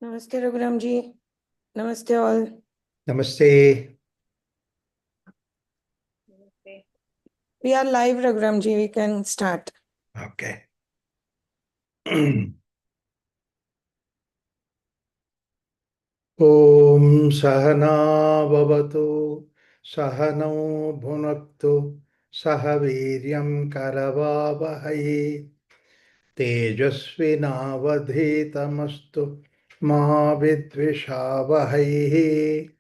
Namaste Raghuram ji. Namaste all. Namaste. We are live, Raghuram ji. We can start. Okay. Om Sahana Bhavatu Sahano Bhunaktu Sahaviryam Karavavahai Tejasvinavadhitamastu Mahavidvishavahai.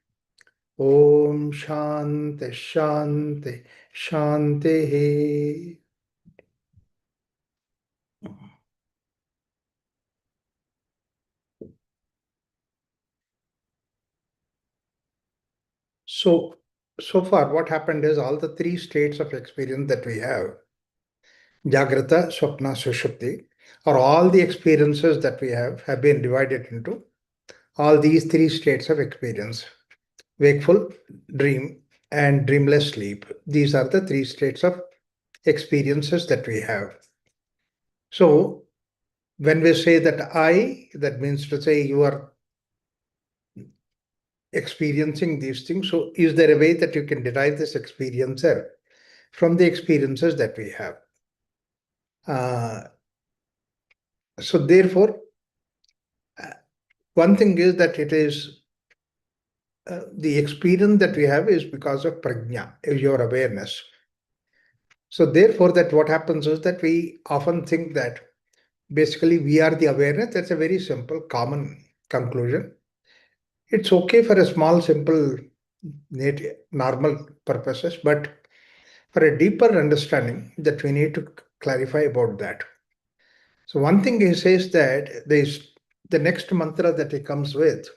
Om Shanti Shanti Shanti. So far, what happened is all the three states of experience that we have, Jagrata, Swapna, Sushupti, or all the experiences that we have been divided into all these three states of experience: wakeful, dream, and dreamless sleep. These are the three states of experiences that we have. So, when we say that I, that means to say you are experiencing these things. So, is there a way that you can derive this experiencer from the experiences that we have? So therefore, one thing is that it is the experience that we have is because of prajna, your awareness. So therefore, that what happens is that we often think that basically we are the awareness. That's a very simple, common conclusion. It's okay for a small, simple, native, normal purposes, but for a deeper understanding that we need to clarify about that. So one thing he says that the next mantra that he comes with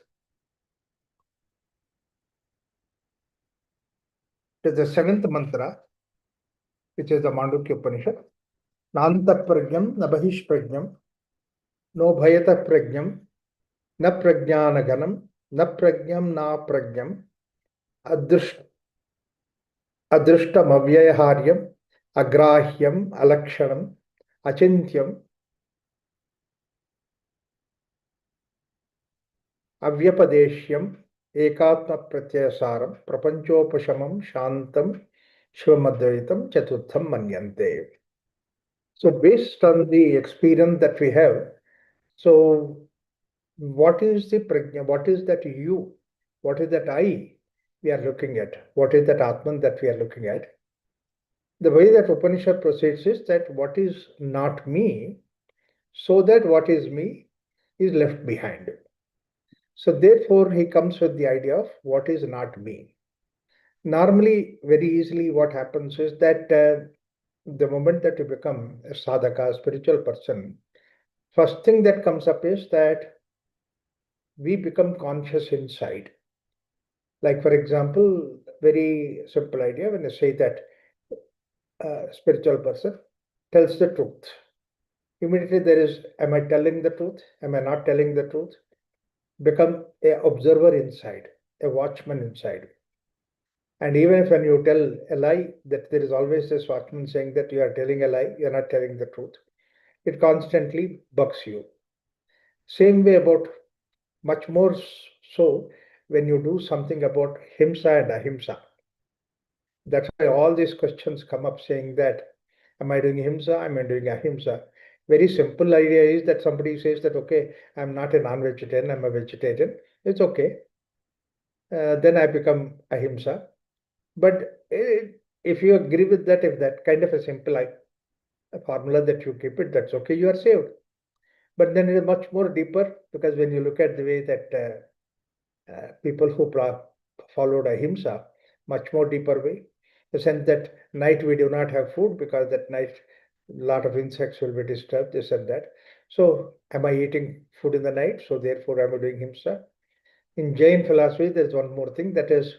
is the seventh mantra, which is the Mandukya Upanishad. Nanta pragyam na bahish pragyam, no bhayata pragyam, na prajnanaganam, na pragyam na pragyam, adrishtam avyayaharyam, agrahyam alakshanam, achintyam, avyapadeshyam, ekatma pratyasaram, prapanchopashamam, shantam, shivamadvaitam, chaturtham manyante. So based on the experience that we have, so what is the prajna? What is that you? What is that I we are looking at? What is that Atman that we are looking at? The way that Upanishad proceeds is that what is not me, so that what is me is left behind. So therefore, he comes with the idea of what is not me. Normally, very easily, what happens is that the moment that you become a sadhaka, a spiritual person, first thing that comes up is that we become conscious inside. Like, for example, very simple idea when I say that a spiritual person tells the truth. Immediately there is, am I telling the truth? Am I not telling the truth? Become a observer inside, a watchman inside. And even if when you tell a lie, that there is always this watchman saying that you are telling a lie, you are not telling the truth. It constantly bugs you. Same way about much more so when you do something about himsa and ahimsa. That's why all these questions come up saying that, am I doing himsa? Am I doing ahimsa? Very simple idea is that somebody says that, okay, I'm not a non-vegetarian, I'm a vegetarian. It's okay. Then I become ahimsa. But if you agree with that, if that kind of a simple a formula that you keep it, that's okay, you are saved. But then it is much more deeper because when you look at the way that people who followed ahimsa, much more deeper way, the sense that night we do not have food because that night a lot of insects will be disturbed, this and that. So am I eating food in the night? So therefore am I doing himsa? In Jain philosophy, there's one more thing, that is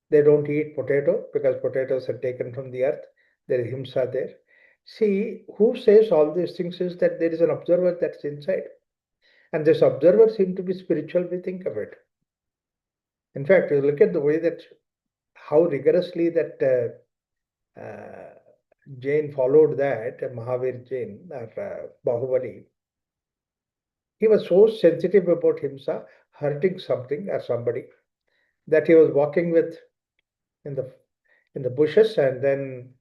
they don't eat potato because potatoes are taken from the earth. There is himsa there. See, who says all these things is that there is an observer that's inside. And this observer seems to be spiritual, we think of it. In fact, you look at the way that how rigorously that Jain followed that, Mahavir Jain or Bahubali. he was so sensitive about himsa, hurting something or somebody, that he was walking with in the bushes, and then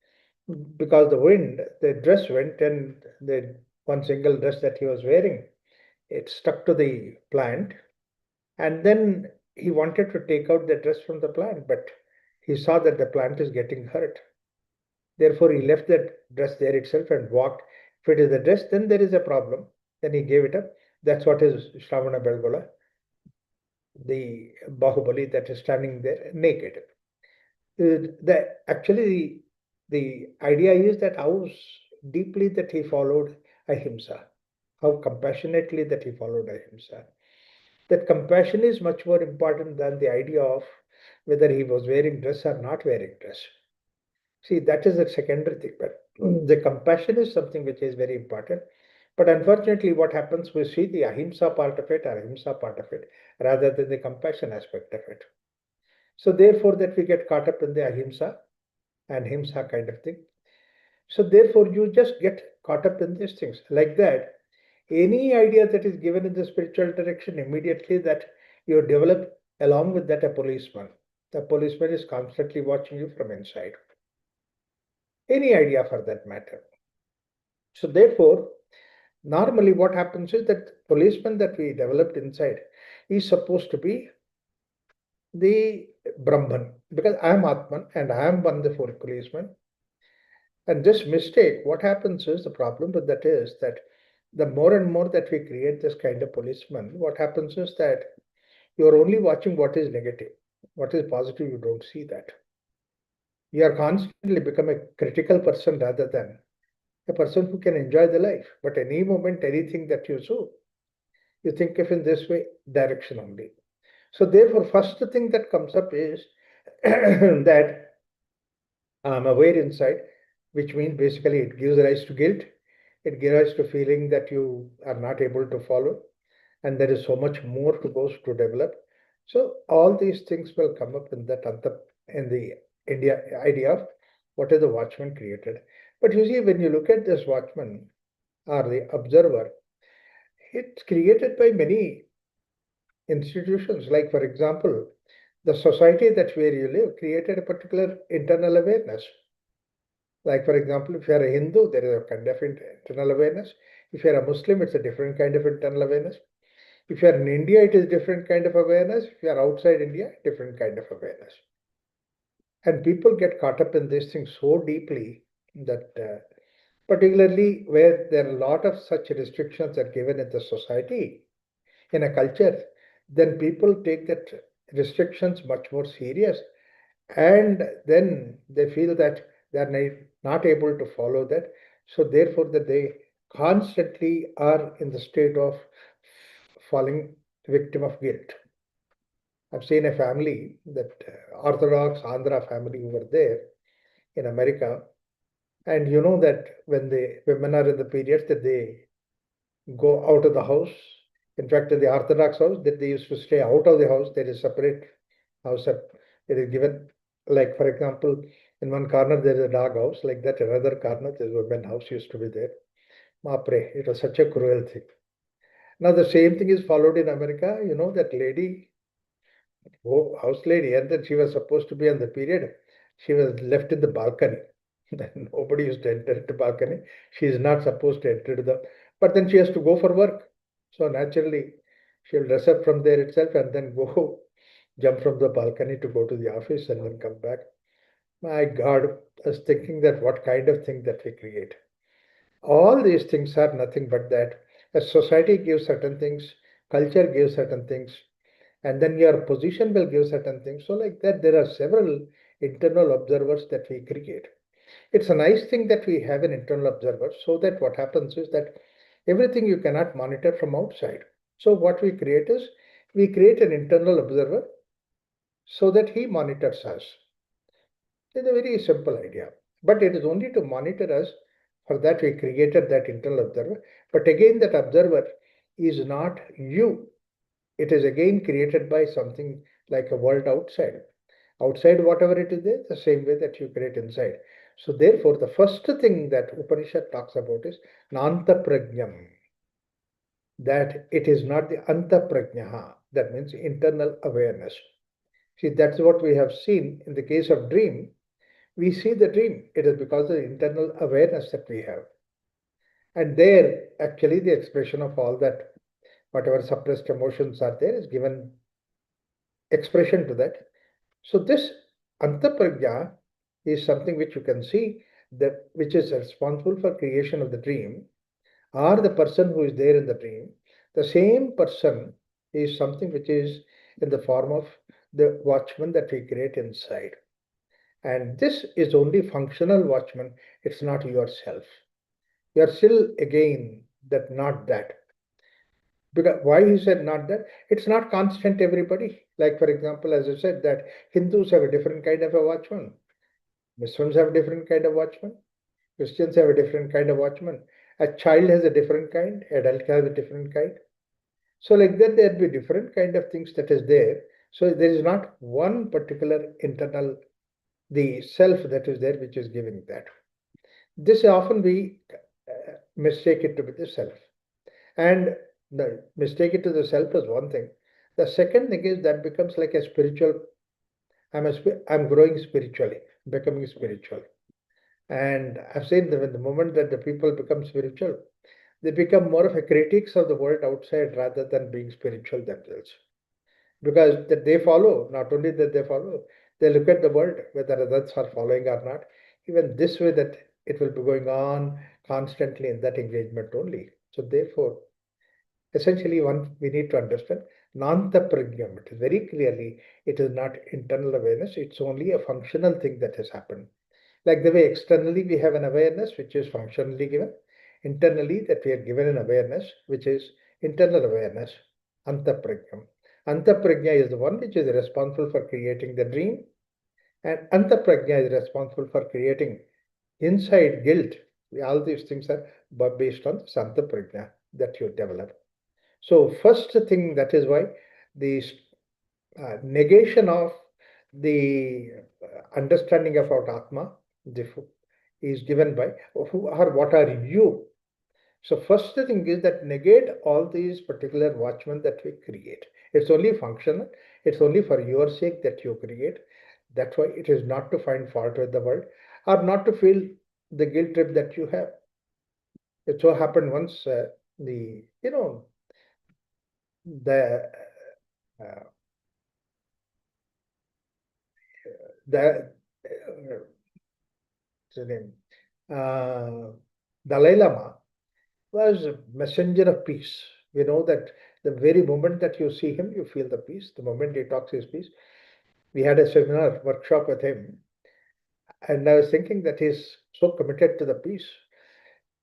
because the wind, the dress went, and the one single dress that he was wearing, it stuck to the plant, and then he wanted to take out the dress from the plant, but he saw that the plant is getting hurt. Therefore, he left that dress there itself and walked. If it is the dress, then there is a problem. Then he gave it up. That's what is Shravana Belgola, the Bahubali that is standing there naked. Actually, the idea is that how deeply that he followed ahimsa, how compassionately that he followed ahimsa. That compassion is much more important than the idea of whether he was wearing dress or not wearing dress. See, that is a secondary thing, but the compassion is something which is very important. But unfortunately, what happens, we see the ahimsa part of it or ahimsa part of it rather than the compassion aspect of it. So therefore, that we get caught up in the ahimsa and himsa kind of thing. So therefore, you just get caught up in these things like that. Any idea that is given in the spiritual direction, immediately that you develop along with that a policeman. The policeman is constantly watching you from inside. Any idea for that matter. So therefore, normally what happens is that policeman that we developed inside is supposed to be the Brahman, because I am Atman and I am one the full policeman. And this mistake, what happens is, the problem with that is that the more and more that we create this kind of policeman, what happens is that you're only watching what is negative. What is positive, you don't see that. You are constantly become a critical person rather than a person who can enjoy the life. But any moment, anything that you do, you think of in this way, direction only. So therefore, first thing that comes up is that I'm aware inside, which means basically it gives rise to guilt. It gives rise to feeling that you are not able to follow, and there is so much more to go to develop. So all these things will come up in that in the India idea of what is the watchman created. But you see, when you look at this watchman or the observer, it's created by many institutions. Like for example, the society that where you live created a particular internal awareness. Like, for example, if you are a Hindu, there is a kind of internal awareness. If you are a Muslim, it's a different kind of internal awareness. If you are in India, it is different kind of awareness. If you are outside India, different kind of awareness. And people get caught up in these things so deeply that, particularly where there are a lot of such restrictions are given in the society, in a culture, then people take that restrictions much more serious, and then they feel that they are not able to follow that, so therefore that they constantly are in the state of falling victim of guilt. I've seen a family, that Orthodox Andhra family who were there in America, and you know that when the women are in the periods, that they go out of the house. In fact, in the Orthodox house, that they used to stay out of the house. There is separate house. It is given, like for example, in one corner there is a dog house, like that. Another corner there is a women house used to be there. Mapre, it was such a cruel thing. Now the same thing is followed in America. You know that lady, house lady, and then she was supposed to be on the period. She was left in the balcony. Nobody used to enter the balcony. She is not supposed to enter the, but then she has to go for work. So naturally, she'll dress up from there itself and then go jump from the balcony to go to the office and then come back. My God, I was thinking that what kind of thing that we create. All these things are nothing but that a society gives certain things, culture gives certain things, and then your position will give certain things. So, like that, there are several internal observers that we create. It's a nice thing that we have an internal observer, so that what happens is that everything you cannot monitor from outside. So, what we create is we create an internal observer so that he monitors us. It's a very simple idea, but it is only to monitor us. For that, we created that internal observer. But again, that observer is not you. It is again created by something like a world outside. Outside, whatever it is there, the same way that you create inside. So therefore, the first thing that Upanishad talks about is Nanta Prajnam. that it is not the antaprajnaha, that means internal awareness. See, that's what we have seen in the case of dream. We see the dream. It is because of the internal awareness that we have. And there, actually, the expression of all that, whatever suppressed emotions are there, is given expression to that. So this antaprajna is something which you can see that which is responsible for creation of the dream, or the person who is there in the dream. The same person is something which is in the form of the watchman that we create inside. And this is only functional watchman, it's not yourself. You are still again that, not that. Because why he said not that? It's not constant, everybody. Like, for example, as I said, that Hindus have a different kind of a watchman, Muslims have a different kind of watchman, Christians have a different kind of watchman. A child has a different kind, adult has a different kind. So like that, there'd be different kind of things that is there. So there is not one particular internal, the self that is there, which is giving that. This often we mistake it to be the self. And the mistake it to the self is one thing. The second thing is that becomes like a spiritual, I'm growing spiritually, becoming spiritual. And I've seen that when the moment that the people become spiritual, they become more of a critics of the world outside rather than being spiritual themselves. Because that they follow, not only that they follow, they look at the world, whether others are following or not. Even this way that it will be going on constantly in that engagement only. So therefore, essentially, one we need to understand Nanta Pragyam. It is very clearly, it is not internal awareness, it's only a functional thing that has happened. Like the way externally we have an awareness which is functionally given, internally that we are given an awareness which is internal awareness, Antapragyam. Antaprajna is the one which is responsible for creating the dream, and Antaprajna is responsible for creating inside guilt. All these things are based on Santaprajna that you develop. So first thing, that is why the negation of the understanding about Atma is given by who or what are you. So first thing is that negate all these particular watchmen that we create. It's only functional. It's only for your sake that you create. That's why it is not to find fault with the world or not to feel the guilt trip that you have. It so happened once the you know the uh, the what's his name uh, Dalai Lama was a messenger of peace. We know that the very moment that you see him, you feel the peace. The moment he talks his peace. We had a seminar workshop with him, and I was thinking that he's so committed to the peace.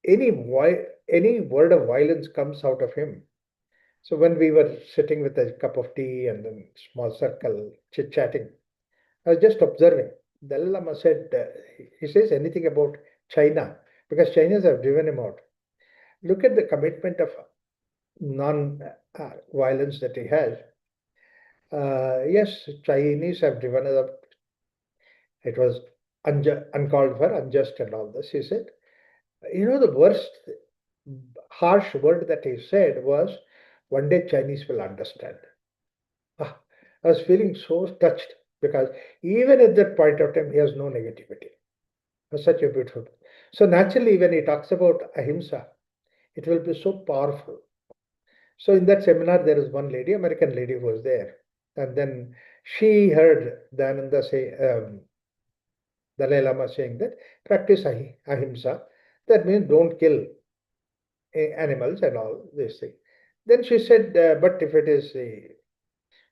Any word of violence comes out of him. So when we were sitting with a cup of tea and then small circle chit chatting, I was just observing. Dalai Lama said, he says anything about China because Chinese have driven him out. Look at the commitment of non-violence that he has. Yes, Chinese have driven us up. It was uncalled for, unjust, and all this. He said, the worst harsh word that he said was, one day Chinese will understand. Ah, I was feeling so touched because even at that point of time, he has no negativity. It was such a beautiful. So naturally, when he talks about ahimsa, it will be so powerful. So in that seminar, there is one lady, American lady, who was there. And then she heard Dayananda say, Dalai Lama saying that practice ahimsa. That means don't kill animals and all this thing. Then she said, but if it is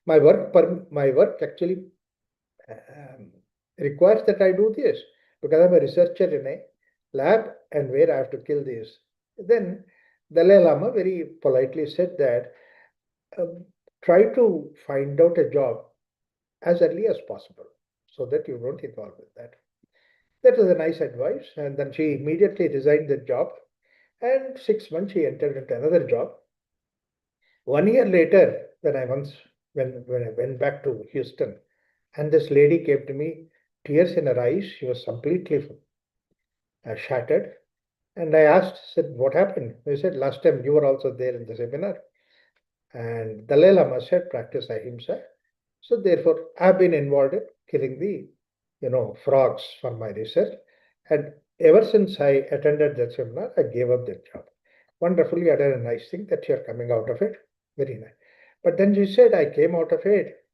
my work actually um, requires that I do this because I'm a researcher in a lab and where I have to kill these. Then Dalai Lama very politely said that um, try to find out a job as early as possible so that you don't involve with that. That was a nice advice. And then she immediately resigned the job. And 6 months she entered into another job. 1 year later, when I went back to Houston, and this lady came to me, tears in her eyes. She was completely shattered. And I asked, said, what happened? They said, last time you were also there in the seminar. And Dalai Lama said, practice ahimsa. So therefore, I've been involved in killing the, frogs for my research. And ever since I attended that seminar, I gave up that job. Wonderful, you had a nice thing that you're coming out of it. Very nice. But then she said, I came out of it.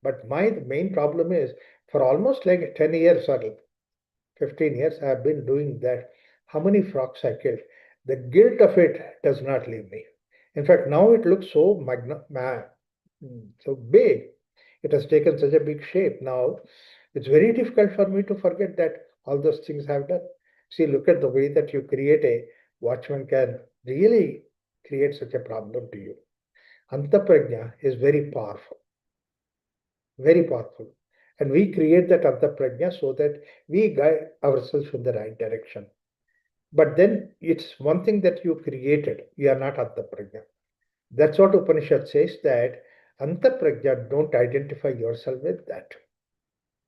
But my main problem is for almost like 10 years or 15 years, I have been doing that. How many frogs I killed? The guilt of it does not leave me. In fact, now it looks so so big. It has taken such a big shape. Now it's very difficult for me to forget that all those things I have done. See, look at the way that you create a watchman can really create such a problem to you. Antaprajna is very powerful. And we create that antaprajna so that we guide ourselves in the right direction. But then it's one thing that you created, you are not antaprajna. That's what Upanishad says that antaprajna, don't identify yourself with that.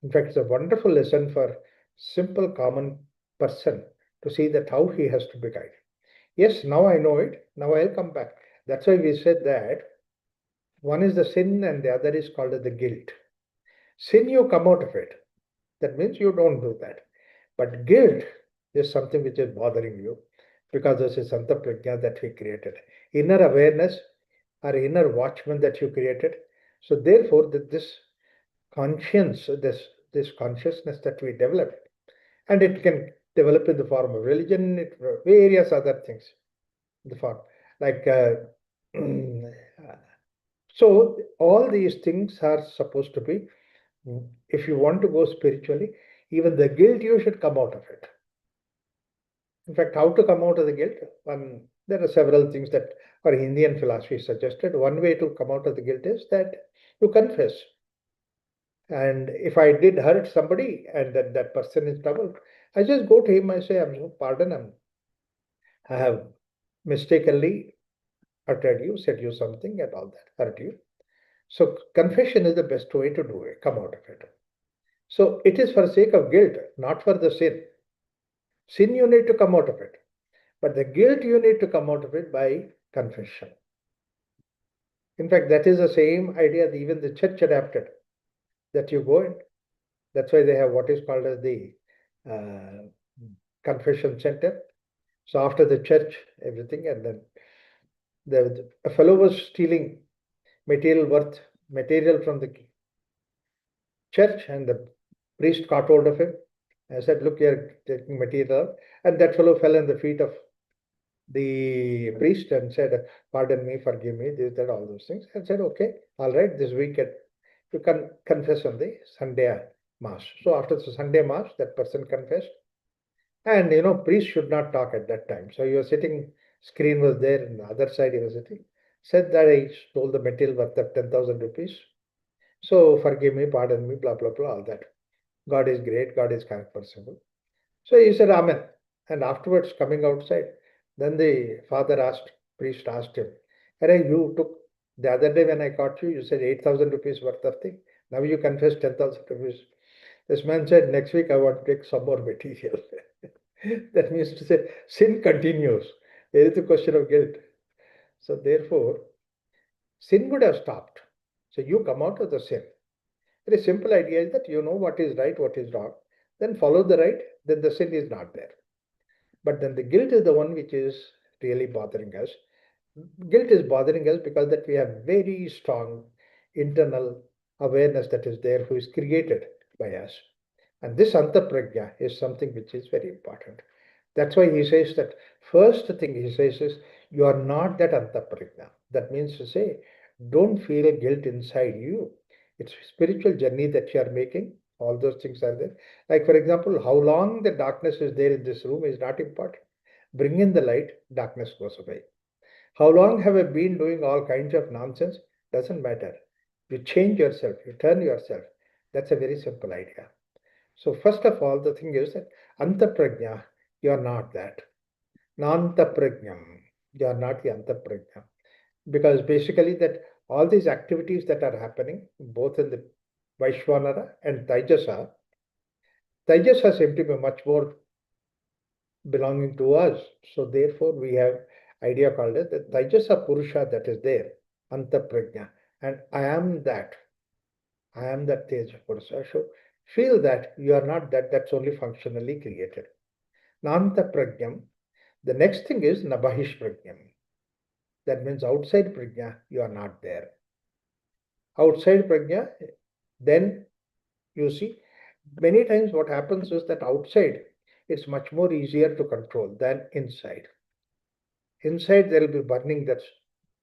In fact, it's a wonderful lesson for simple common person to see that how he has to be guided. Yes, now I know it. Now I'll come back. That's why we said that one is the sin and the other is called as the guilt. Sin, you come out of it. That means you don't do that. But guilt is something which is bothering you because this is Santa Prajna that we created. Inner awareness or inner watchman that you created. So therefore, this conscience, this consciousness that we develop, and it can develop in the form of religion, various other things, in the form like so all these things are supposed to be, if you want to go spiritually, even the guilt, you should come out of it. In fact, how to come out of the guilt? There are several things that our Indian philosophy suggested. One way to come out of the guilt is that you confess. And if I did hurt somebody and that person is troubled, I just go to him, I say, I'm so pardon, I have mistakenly uttered you, said you something and all that, hurt you. So confession is the best way to do it, come out of it. So it is for sake of guilt, not for the sin. Sin, you need to come out of it. But the guilt, you need to come out of it by confession. In fact, that is the same idea that even the church adapted, that you go in. That's why they have what is called as the uh, confession center. So after the church, everything, and then a fellow was stealing material from the church, and the priest caught hold of him. I said, look, you're taking material. And that fellow fell in the feet of the priest and said, pardon me, forgive me, this, that, all those things. And said, okay, all right, this weekend you can confess on the Sunday Mass. So after the Sunday Mass, that person confessed. And priest should not talk at that time. So he was sitting, screen was there, and the other side he was sitting. Said that I stole the material worth of 10,000 rupees. So forgive me, pardon me, blah, blah, blah, all that. God is great, God is kind, merciful. So he said, Amen. And afterwards, coming outside, then the priest asked him, Arey, you took the other day when I caught you, you said 8,000 rupees worth of thing. Now you confess 10,000 rupees. This man said, next week I want to take some more material. That means to say, sin continues. There is the question of guilt. So therefore, sin would have stopped. So you come out of the sin. Very simple idea is that you know what is right, what is wrong, then follow the right, then the sin is not there. But then the guilt is the one which is really bothering us. Guilt is bothering us because that we have very strong internal awareness that is there who is created by us. And this antaprajna is something which is very important. That's why he says that first thing he says is you are not that antaprajna. That means to say, don't feel guilt inside you. It's a spiritual journey that you are making. All those things are there. Like, for example, how long the darkness is there in this room is not important. Bring in the light, darkness goes away. How long have I been doing all kinds of nonsense? Doesn't matter. You change yourself, you turn yourself. That's a very simple idea. So first of all, the thing is that antaprajna, you are not that. Nantaprajnam, you are not the antaprajna. Because basically that all these activities that are happening, both in the Vaishvanara and Taijasa seem to be much more belonging to us. So therefore, we have idea called it the Taijasa Purusha that is there, Anta Prajna. And I am that. I am that Teja Purusha. So feel that you are not that, that's only functionally created. Nanta Prajnam. The next thing is Nabahish Prajnam. That means outside Prajna, you are not there. Outside Prajna, then you see, many times what happens is that outside it's much more easier to control than inside. Inside there will be burning that's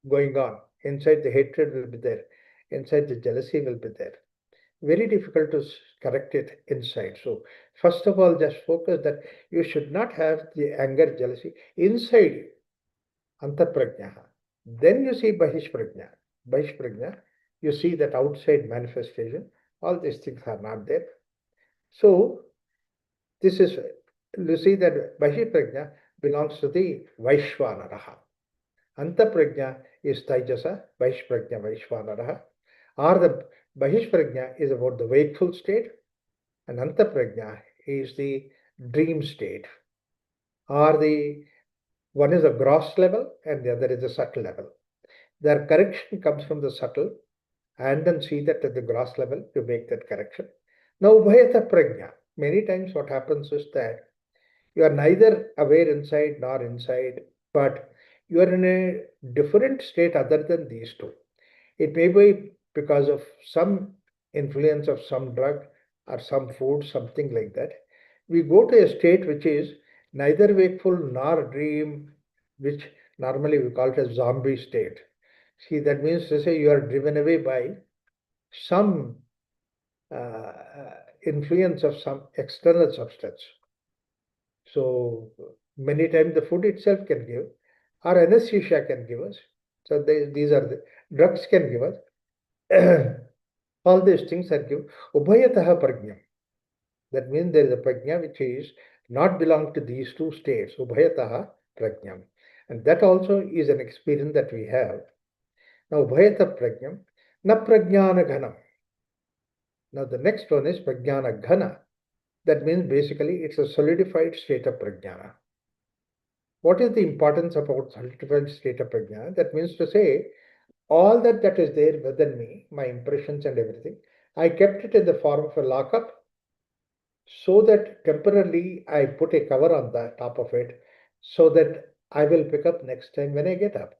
going on. Inside the hatred will be there. Inside the jealousy will be there. Very difficult to correct it inside. So first of all, just focus that you should not have the anger, jealousy inside you, antaprajna. Then you see bahish prajna. Bahish prajna, you see that outside manifestation. All these things are not there. So this is, you see that bahish prajna belongs to the Vaishwanaraha. Antaprajna is Taijasa, Vaishprajna, Vaishwanaraha. Or the Bahishprajna is about the wakeful state, and Antaprajna is the dream state. Or the one is the gross level and the other is the subtle level. Their correction comes from the subtle, and then see that at the gross level you make that correction. Now, Ubhayata Prajna. Many times what happens is that you are neither aware inside nor inside, but you are in a different state other than these two. It may be because of some influence of some drug or some food, something like that. We go to a state which is neither wakeful nor dream, which normally we call it a zombie state. See, that means to say you are driven away by some influence of some external substance. So many times the food itself can give, or anesthesia can give us. So these are the drugs can give us. All these things are given. Ubhayataha prajna. That means there is a prajna which is not belong to these two states. Ubhayataha prajna. And that also is an experience that we have. Now, Ubhayata prajna, na prajnana ghanam. Now, the next one is prajnana ghana. That means basically it's a solidified state of prajnana. What is the importance about solidified state of prajnana? That means to say, all that is there within me, my impressions and everything, I kept it in the form of a lockup so that temporarily I put a cover on the top of it so that I will pick up next time when I get up.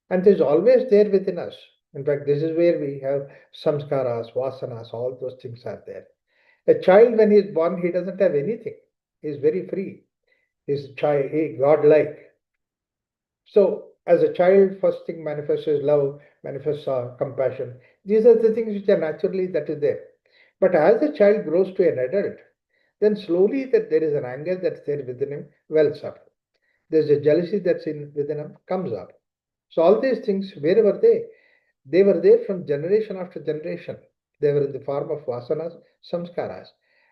And it is always there within us. In fact, this is where we have samskaras, vasanas, all those things are there. A child, when he is born, he doesn't have anything. He is very free. He's child, he godlike. So, as a child, first thing manifests is love, manifests compassion. These are the things which are naturally that is there. But as the child grows to an adult, then slowly that there is an anger that's there within him wells up. There's a jealousy that's in within him comes up. So all these things, where were they? They were there from generation after generation. They were in the form of vasanas, samskaras,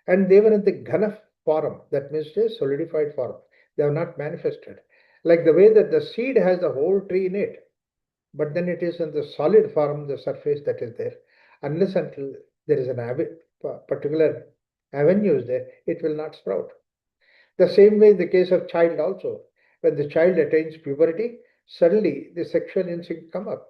and they were in the ghana form. That means a solidified form. They have not manifested. Like the way that the seed has the whole tree in it, but then it is in the solid form, the surface that is there. Unless until there is an particular avenue is there, it will not sprout. The same way in the case of child also. When the child attains puberty, suddenly the sexual instincts come up,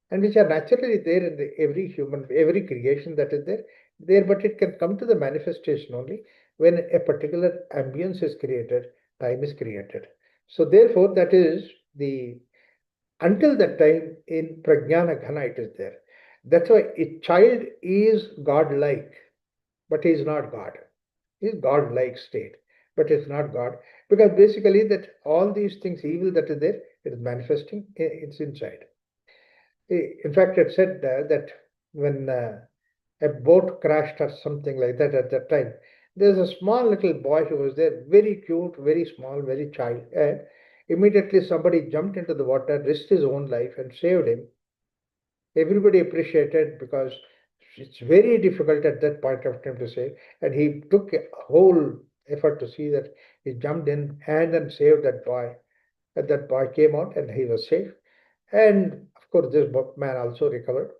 and which are naturally there in every human, every creation that is there, but it can come to the manifestation only when a particular ambience is created, time is created. So therefore, that is the until that time in Prajnana Ghana it is there. That's why a child is God-like, but he is not God. He is God-like state, but it's not God. Because basically that all these things, evil that is there, it is manifesting, it's inside. In fact, it said that when a boat crashed or something like that at that time, there's a small little boy who was there, very cute, very small, very child, and immediately somebody jumped into the water, risked his own life and saved him. Everybody appreciated because it's very difficult at that point of time to save, and he took a whole effort to see that he jumped in and then saved that boy. And that boy came out and he was safe. And of course, this man also recovered.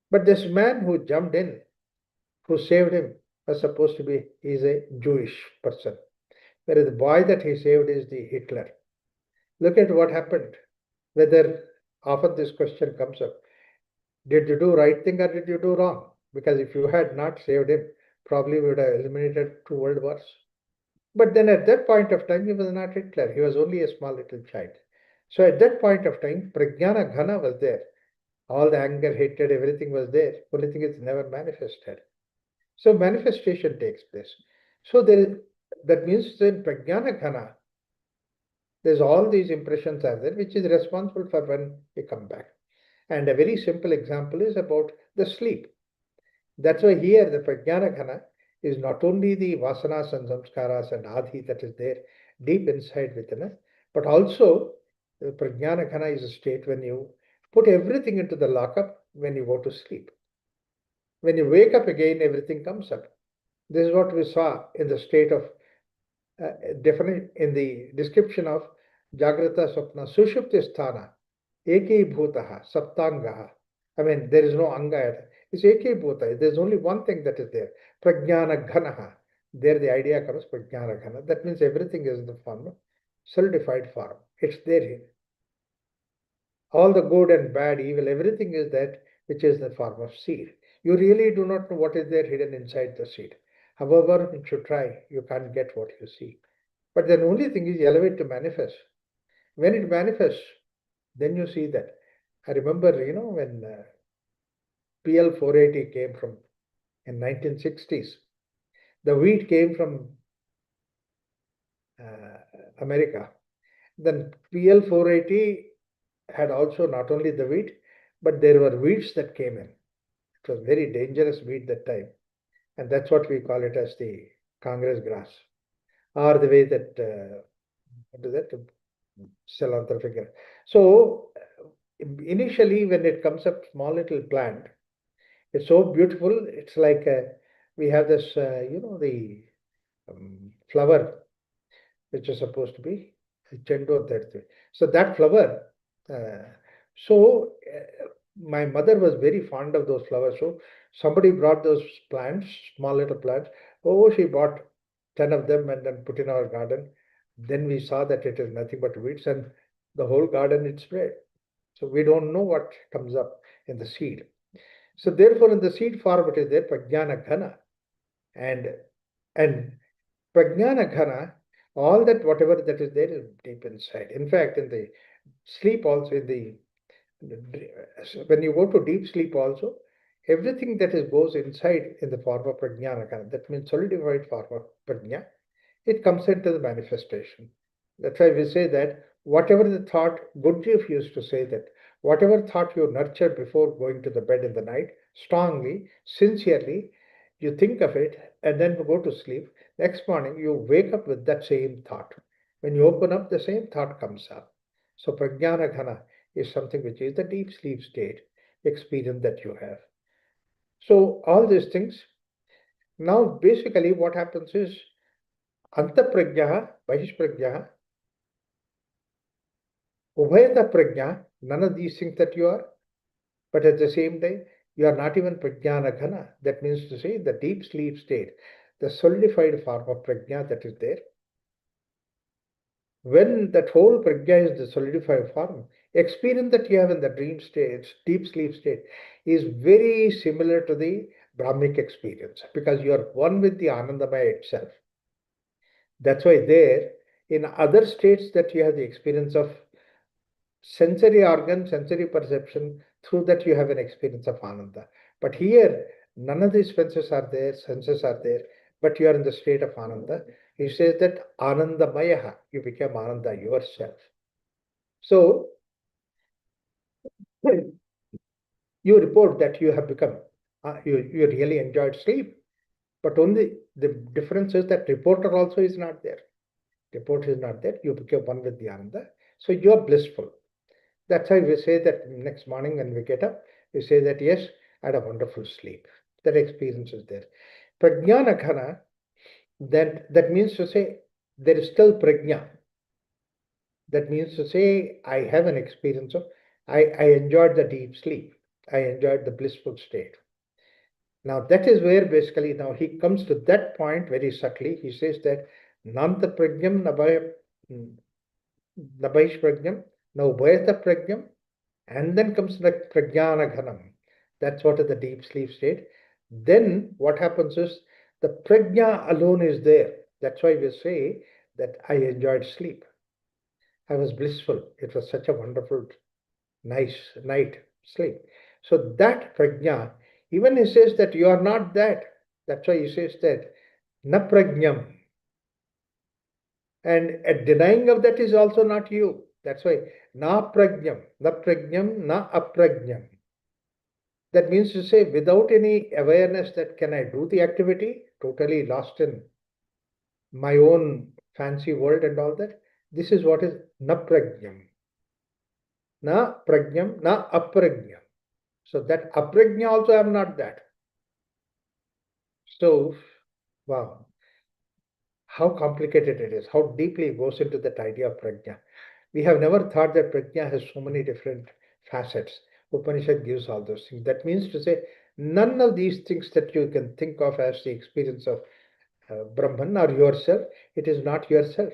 But this man who jumped in, who saved him, was supposed to be, he's a Jewish person. whereas the boy that he saved is the Hitler. Look at what happened. Whether often this question comes up, did you do right thing or did you do wrong? Because if you had not saved him, probably we would have eliminated two world wars. But then at that point of time, he was not Hitler. He was only a small little child. So at that point of time, Prajnana Ghana was there. All the anger, hatred, everything was there. Only thing is never manifested. So manifestation takes place. So that means in Prajnana Ghana, there's all these impressions are there, which is responsible for when we come back. And a very simple example is about the sleep. That's why here the Prajnana Ghana is not only the vasanas and samskaras and adi that is there deep inside within us, but also the Prajnana Ghana is a state when you put everything into the lockup when you go to sleep. When you wake up again, everything comes up. This is what we saw in the state of definite in the description of Jagrata Swapna Sushupti Sthana Eki Bhutaha Saptangaha. I mean, there is no anga. It's Eki Bhuta. There's only one thing that is there. Prajnana Ghanaha. There the idea comes Prajnana Ghana. That means everything is in the form of solidified form. It's there here. All the good and bad, evil, everything is that which is the form of seed. You really do not know what is there hidden inside the seed. However, if you try, you can't get what you see. But the only thing is elevate to manifest. When it manifests, then you see that. I remember, when PL 480 came from in 1960s, the wheat came from America. Then PL 480 had also not only the wheat, but there were weeds that came in. It was very dangerous weed that time. And that's what we call it as the Congress grass. Or the way that, what is that? Salanthrophic grass. So initially when it comes up small little plant, it's so beautiful. It's like we have this, the flower which is supposed to be chendu that. So that flower, uh, my mother was very fond of those flowers. So somebody brought those plants, small little plants. Oh, she bought 10 of them and then put in our garden. Then we saw that it is nothing but weeds and the whole garden is spread. So we don't know what comes up in the seed. So therefore, in the seed form, it is there, Prajnana Ghana. And Prajnana Ghana, all that whatever that is there is deep inside. In fact, in the sleep also, when you go to deep sleep also, everything that goes inside in the form of Prajnana Ghana, that means solidified form of Prajna, it comes into the manifestation. That's why we say that whatever the thought, Gurdjieff used to say that whatever thought you nurture before going to the bed in the night, strongly, sincerely, you think of it and then go to sleep. Next morning, you wake up with that same thought. When you open up, the same thought comes up. So, Prajnana Ghana is something which is the deep sleep state experience that you have. So, all these things. Now, basically, what happens is Antaprajna, Bahishprajna, Ubhayata Prajna, none of these things that you are, but at the same time, you are not even Prajnana Ghana. That means to say the deep sleep state, the solidified form of Prajna that is there. When that whole Prajna is the solidified form, experience that you have in the dream state, deep sleep state, is very similar to the Brahmic experience because you are one with the Anandamaya itself. That's why there, in other states that you have the experience of sensory organ, sensory perception, through that you have an experience of Ananda. But here, none of these senses are there, but you are in the state of Ananda. He says that Anandamaya, you become Ananda yourself. So, you report that you have become, you really enjoyed sleep, but only the difference is that reporter also is not there. Report is not there, you become one with the Ananda. So, you are blissful. That's why we say that next morning when we get up, we say that yes, I had a wonderful sleep. That experience is there. Prajnana Ghana, that means to say there is still prajna. That means to say I have an experience of, I enjoyed the deep sleep. I enjoyed the blissful state. Now that is where basically now he comes to that point very subtly. He says that Nanta Pragyam Nabhaish Pragyam, now Ubhayata Pragyam, and then comes the Pragyana Ghanam. That's what is the deep sleep state. Then what happens is the Prajna alone is there. That's why we say that I enjoyed sleep. I was blissful. It was such a wonderful, nice night sleep. So that Prajna, even he says that you are not that. That's why he says that na prajnam. And a denying of that is also not you. That's why na prajnam, na aprajnam. That means to say, without any awareness that can I do the activity, totally lost in my own fancy world and all that. This is what is na prajnam. Na prajnam, na aprajnam. So that aprajna also I am not that. So, wow, how complicated it is, how deeply it goes into that idea of prajna. We have never thought that prajna has so many different facets. Upanishad gives all those things. That means to say, none of these things that you can think of as the experience of Brahman or yourself, it is not yourself.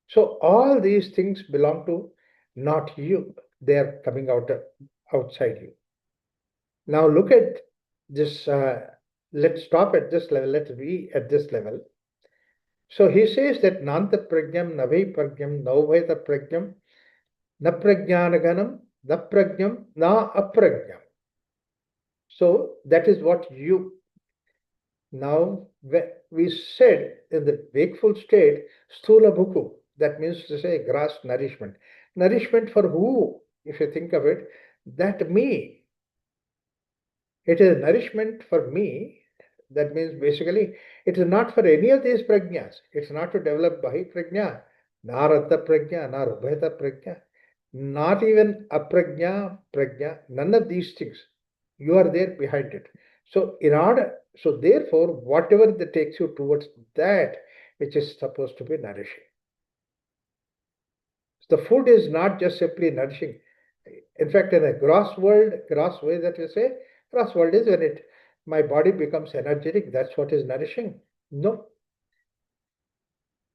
So all these things belong to not you. They are coming out outside you. Now look at this. Let's stop at this level. Let's be at this level. So he says that Nanta Pragyam, Navi Pragyam, Nauveta Pragyam, Na Prajnanaganam, Na Pragyam, Na Apragyam. So that is what you now we said in the wakeful state, Sthula Bhuku. That means to say gross nourishment. Nourishment for who? If you think of it, that me. It is nourishment for me. That means basically it is not for any of these prajnas. It's not to develop Bahi prajna, Narata prajna, Narubheta prajna, not even aprajna, prajna, none of these things. You are there behind it. So in order, so therefore, whatever that takes you towards that which is supposed to be nourishing. The food is not just simply nourishing. In fact, in a gross way that we say, gross world is when it my body becomes energetic, that's what is nourishing. No,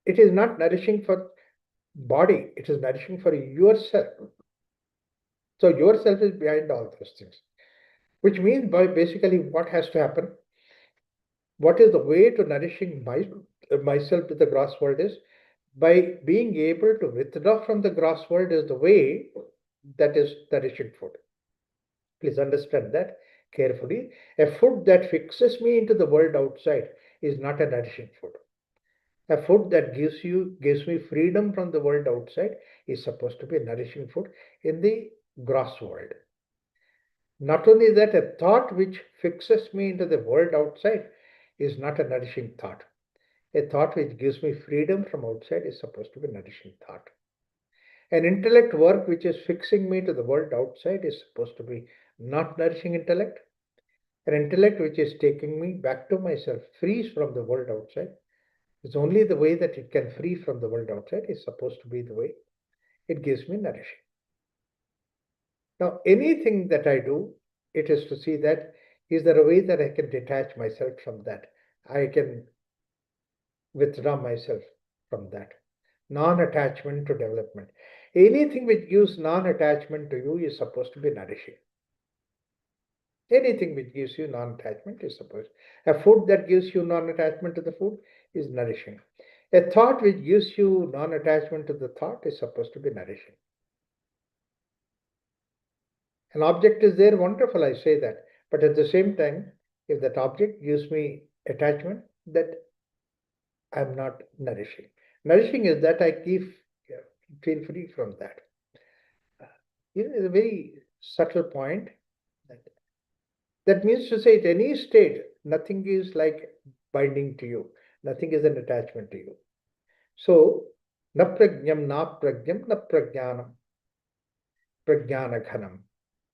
it is not nourishing for body, it is nourishing for yourself. So yourself is behind all those things. Which means by basically what has to happen, what is the way to nourishing myself to the gross world is by being able to withdraw from the gross world is the way that is nourishing food. Please understand that carefully. A food that fixes me into the world outside is not a nourishing food. A food that gives me freedom from the world outside is supposed to be a nourishing food in the gross world. Not only that, a thought which fixes me into the world outside is not a nourishing thought. A thought which gives me freedom from outside is supposed to be a nourishing thought. An intellect work which is fixing me to the world outside is supposed to be not nourishing intellect. An intellect which is taking me back to myself, frees from the world outside. It's only the way that it can free from the world outside is supposed to be the way it gives me nourishing. Now, anything that I do, it is to see that is there a way that I can detach myself from that? I can withdraw myself from that. Non-attachment to development. Anything which gives non-attachment to you is supposed to be nourishing. Anything which gives you non-attachment is supposed. A food that gives you non-attachment to the food is nourishing. A thought which gives you non-attachment to the thought is supposed to be nourishing. An object is there, wonderful, I say that. But at the same time, if that object gives me attachment, that I'm not nourishing. Nourishing is that I feel free from that. It's a very subtle point. That means to say, at any state, nothing is like binding to you. Nothing is an attachment to you. So, na prajnam, na prajnam, na prajnanam, prajnana ghanam.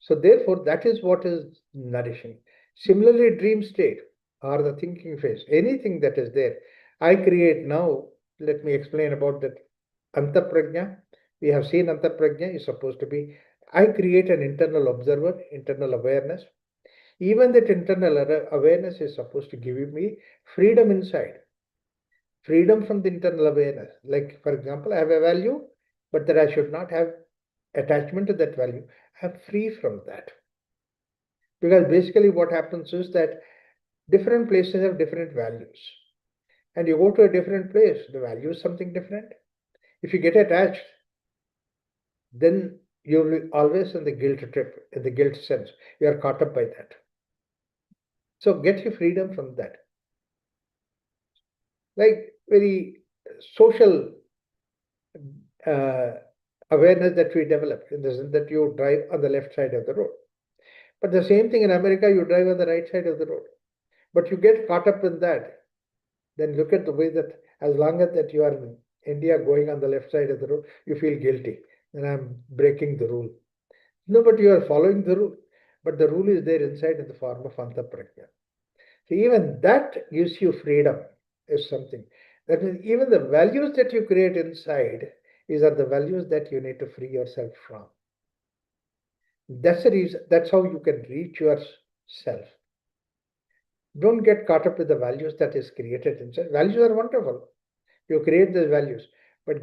So, therefore, that is what is nourishing. Similarly, dream state or the thinking phase, anything that is there, I create now. Let me explain about that antaprajna. We have seen antaprajna is supposed to be, I create an internal observer, internal awareness. Even that internal awareness is supposed to give me freedom inside. Freedom from the internal awareness. Like, for example, I have a value, but that I should not have attachment to that value. I'm free from that. Because basically, what happens is that different places have different values. And you go to a different place, the value is something different. If you get attached, then you're always in the guilt trip, in the guilt sense. You are caught up by that. So get your freedom from that. Like very social uh, awareness that we develop in the sense that you drive on the left side of the road. But the same thing in America, you drive on the right side of the road. But you get caught up in that. Then look at the way that as long as that you are in India going on the left side of the road, you feel guilty. Then I'm breaking the rule. No, but you are following the rule. But the rule is there inside in the form of antaprajna. So even that gives you freedom is something. That means even the values that you create inside is are the values that you need to free yourself from. That's the reason, that's how you can reach yourself. Don't get caught up with the values that is created inside. Values are wonderful. You create those values, but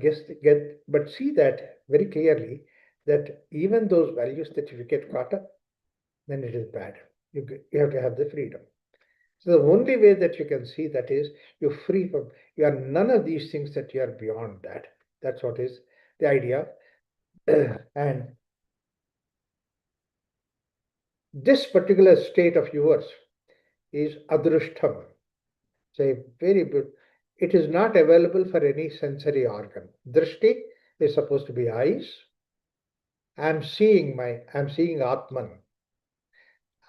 but see that very clearly that even those values that if you get caught up, then it is bad. You have to have the freedom. So the only way that you can see that is you're free from, you are none of these things that you are beyond that. That's what is the idea. And this particular state of yours is adrushtam. So very good. It is not available for any sensory organ. Drishti is supposed to be eyes. I'm seeing Atman.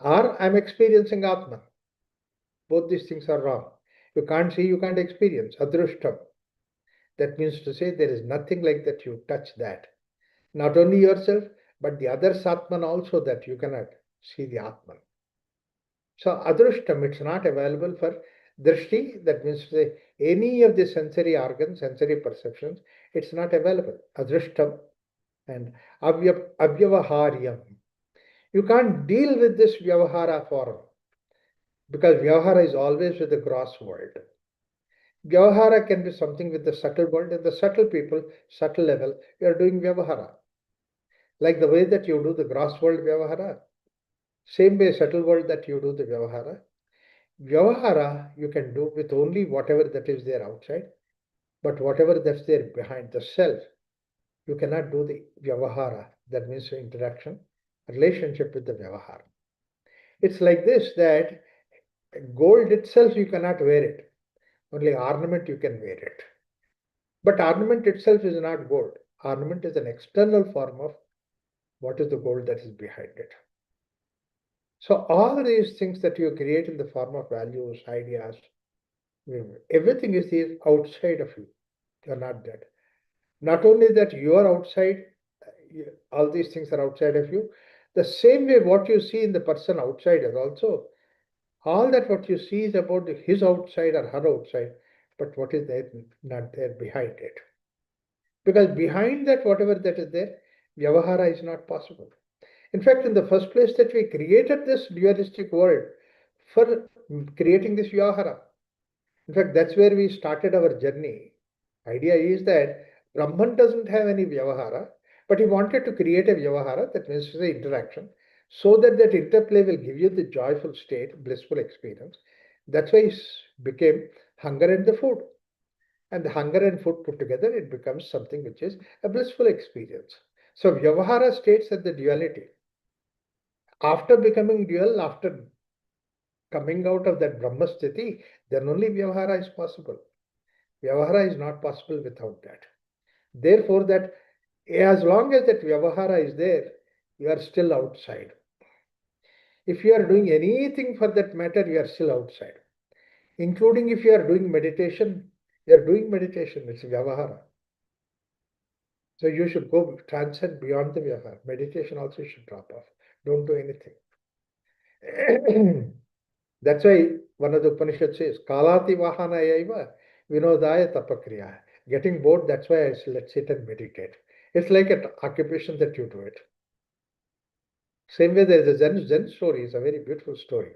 Or I'm experiencing Atman. Both these things are wrong. You can't see, you can't experience. Adrushtam. That means to say there is nothing like that you touch that. Not only yourself, but the other Satman also that you cannot see the Atman. So Adrushtam, it's not available for Drishti, that means to say any of the sensory organs, sensory perceptions, it's not available. Adrushtam and Avyavaharyam. You can't deal with this Vyavahara form because Vyavahara is always with the gross world. Vyavahara can be something with the subtle world, and the subtle people, subtle level, you are doing Vyavahara. Like the way that you do the gross world Vyavahara, same way subtle world that you do the Vyavahara. Vyavahara you can do with only whatever that is there outside, but whatever that's there behind the self, you cannot do the Vyavahara. That means interaction, relationship with the Vyavahara. It's like this that gold itself you cannot wear it. Only ornament you can wear it. But ornament itself is not gold. Ornament is an external form of what is the gold that is behind it. So all these things that you create in the form of values, ideas, everything is here outside of you. You're not that. Not only that you are outside, all these things are outside of you. The same way what you see in the person outside is also all that what you see is about his outside or her outside, but what is there not there behind it. Because behind that, whatever that is there, Vyavahara is not possible. In fact, in the first place that we created this dualistic world for creating this Vyavahara. In fact, that's where we started our journey. Idea is that Brahman doesn't have any Vyavahara, but he wanted to create a Vyavahara, that means the interaction, so that that interplay will give you the joyful state, blissful experience. That's why it became hunger and the food. And the hunger and food put together, it becomes something which is a blissful experience. So Vyavahara states that the duality. After becoming dual, after coming out of that Brahma sthiti, then only Vyavahara is possible. Vyavahara is not possible without that. Therefore, that as long as that Vyavahara is there, you are still outside. If you are doing anything for that matter, you are still outside. Including if you are doing meditation, you are doing meditation, it's Vyavahara. So you should go transcend beyond the Vyavahara. Meditation also should drop off. Don't do anything. That's why one of the Upanishad says, Kalati Vahana Yaiva Vinodaya Tapakriya. Getting bored, that's why I say, let's sit and meditate. It's like an occupation that you do it. Same way there is a Zen story, it's a very beautiful story.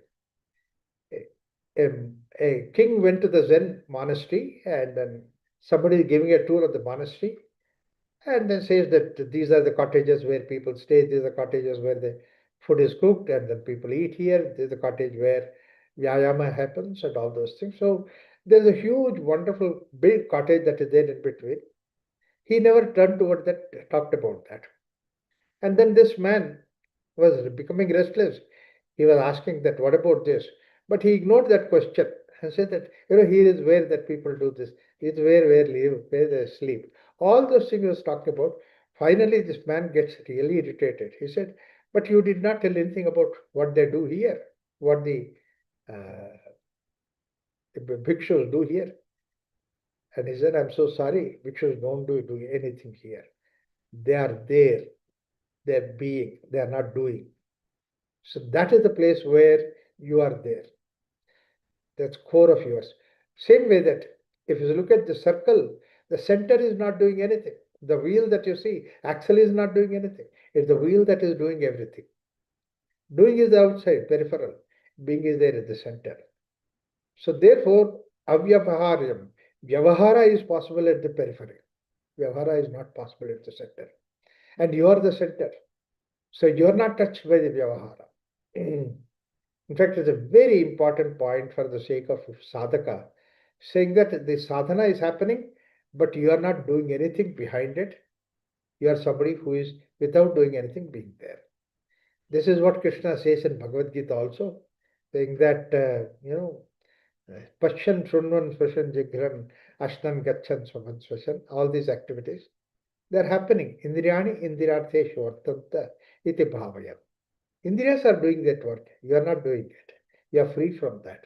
a king went to the Zen monastery, and then somebody is giving a tour of the monastery, and then says that these are the cottages where people stay, these are the cottages where the food is cooked, and then people eat here, there's a cottage where vyayama happens, and all those things. So there's a huge, wonderful, big cottage that is there in between. He never turned toward that, talked about that. And then this man was becoming restless. He was asking that, what about this? But he ignored that question and said that, here is where that people do this. It's where live, where they sleep. All those things he was talking about. Finally, this man gets really irritated. He said, but you did not tell anything about what they do here, what uh, the bhikshus do here. And he said, I'm so sorry, bhikshus don't do anything here. They are there, they're being, they are not doing. So that is the place where you are there. That's core of yours. Same way that if you look at the circle, the center is not doing anything. The wheel that you see, axle is not doing anything. It's the wheel that is doing everything. Doing is the outside, peripheral. Being is there at the center. So therefore, avyavaharyam. Vyavahara is possible at the periphery. Vyavahara is not possible at the center. And you are the center. So you are not touched by the vyavahara. In fact, it's a very important point for the sake of sadhaka, saying that the sadhana is happening, but you are not doing anything behind it. You are somebody who is, without doing anything, being there. This is what Krishna says in Bhagavad Gita also, saying that, Pashyan, Shrunvan, Svashan, Jigran, Ashnan, Gachan, Swaman, Svashan, all these activities, they are happening. Indriyani, Indirartheshu, Vartanta, iti bhavaya. Indriyas are doing that work. You are not doing it. You are free from that.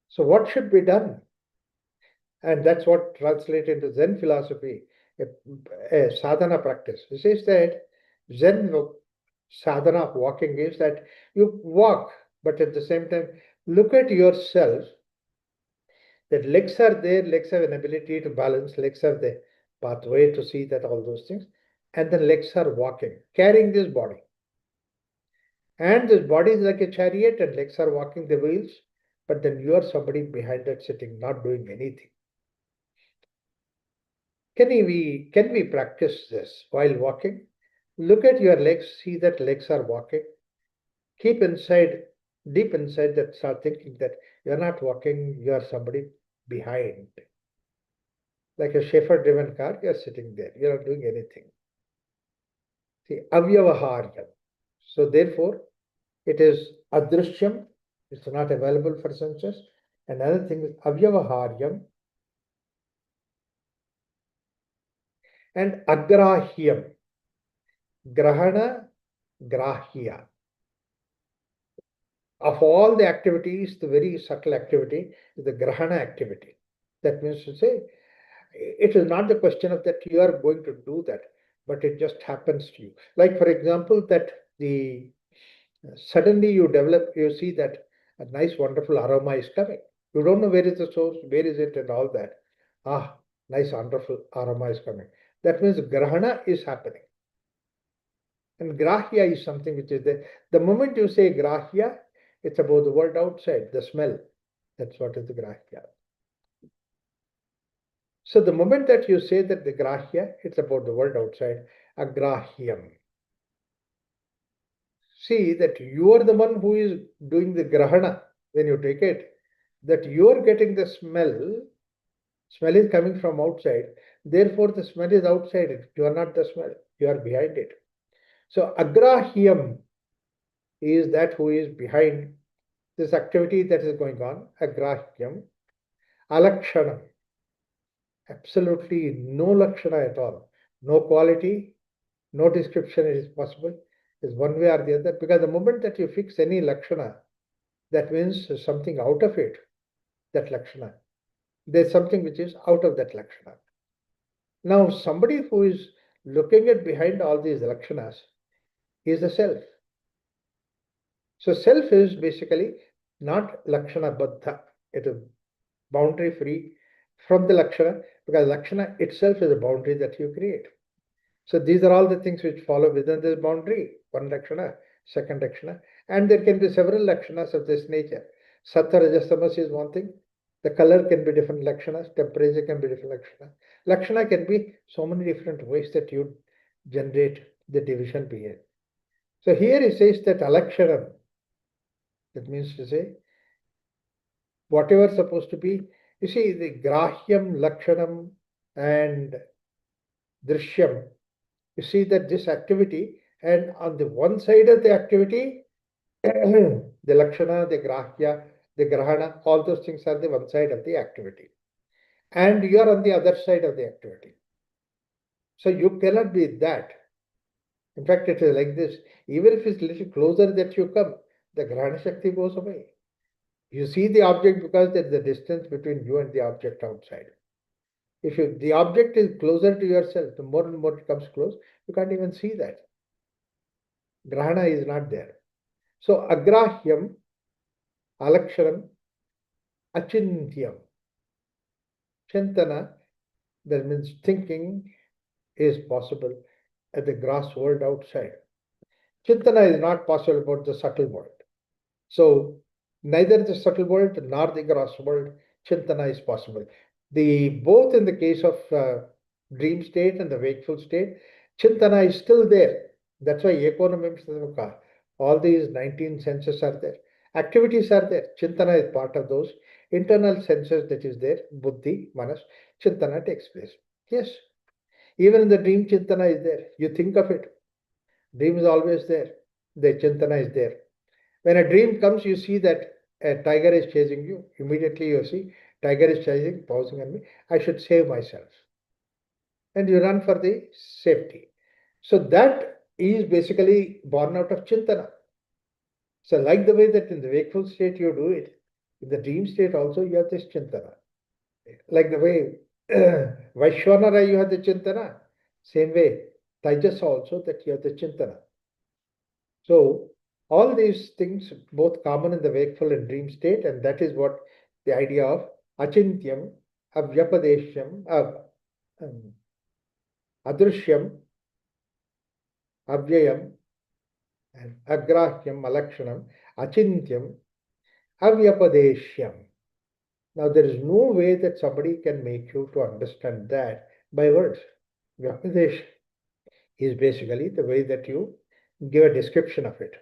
So what should be done? And that's what translated into Zen philosophy, a sadhana practice. It says that Zen sadhana of walking is that you walk, but at the same time, look at yourself, that legs are there, legs have an ability to balance, legs have the pathway to see that all those things, and then legs are walking, carrying this body. And this body is like a chariot and legs are walking the wheels, but then you are somebody behind it sitting, not doing anything. Can we practice this while walking? Look at your legs, see that legs are walking. Keep inside, deep inside that start thinking that you're not walking, you are somebody behind. Like a chauffeur-driven car, you're sitting there, you're not doing anything. See, avyavaharyam. So therefore, it is adrishyam, it's not available for senses. Another thing is avyavaharyam and agrahyam. Grahana, grahya. Of all the activities, the very subtle activity is the grahana activity. That means to say, it is not the question of that you are going to do that, but it just happens to you. Like, for example, that the suddenly you see that a nice, wonderful aroma is coming. You don't know where is the source, where is it, and all that. Ah, nice, wonderful aroma is coming. That means grahana is happening. And grahya is something which is there. The moment you say grahya, it's about the world outside, the smell. That's what is the grahya. So the moment that you say that the grahya, it's about the world outside, agrahyam. See that you are the one who is doing the grahana when you take it, that you are getting the smell. Smell is coming from outside. Therefore, the smell is outside it. You are not the smell. You are behind it. So agrahyam is that who is behind this activity that is going on, agrahyam, alakshanam, absolutely no lakshana at all, no quality, no description is possible, is one way or the other, because the moment that you fix any lakshana, that means something out of it, that lakshana. There's something which is out of that lakshana. Now, somebody who is looking at behind all these lakshanas is the self. So self is basically not lakshana baddha. It is boundary free from the lakshana, because lakshana itself is a boundary that you create. So these are all the things which follow within this boundary. One lakshana, second lakshana, and there can be several lakshanas of this nature. Sattva, Rajas, Tamas is one thing. The color can be different lakshanas, temperature can be different lakshanas. Lakshana can be so many different ways that you generate the division behavior. So here it says that alakshanam, that means to say whatever supposed to be, you see the grahyam, lakshanam and drishyam, you see that this activity, and on the one side of the activity, the lakshana, the grahya, the grahana, all those things are the one side of the activity. And you are on the other side of the activity. So you cannot be that. In fact, it is like this. Even if it's little closer that you come, the grahana shakti goes away. You see the object because there is a distance between you and the object outside. If the object is closer to yourself, the more and more it comes close, you can't even see that. Grahana is not there. So agrahyam, alaksharam, achintyam. Chintana, that means thinking, is possible at the gross world outside. Chintana is not possible about the subtle world. So neither the subtle world nor the gross world, Chintana is possible. Both in the case of dream state and the wakeful state, Chintana is still there. That's why Ekonamimsaka, all these 19 senses are there. Activities are there. Chintana is part of those. Internal senses that is there, Buddhi, Manas, Chintana takes place. Yes, even in the dream, Chintana is there. You think of it. Dream is always there. The Chintana is there. When a dream comes, you see that a tiger is chasing you. Immediately you see, tiger is chasing, pausing on me. I should save myself. And you run for the safety. So that is basically born out of Chintana. So like the way that in the wakeful state you do it, in the dream state also you have this Chintana. Like the way Vaishwanara you have the Chintana, same way Tajas also that you have the Chintana. So all these things both common in the wakeful and dream state, and that is what the idea of achintyam, avyapadeshyam, um, adrishyam, avyayam, and agrahyam, alakshanam, achintyam, avyapadeshyam. Now there is no way that somebody can make you to understand that by words. Vyapadesh is basically the way that you give a description of it.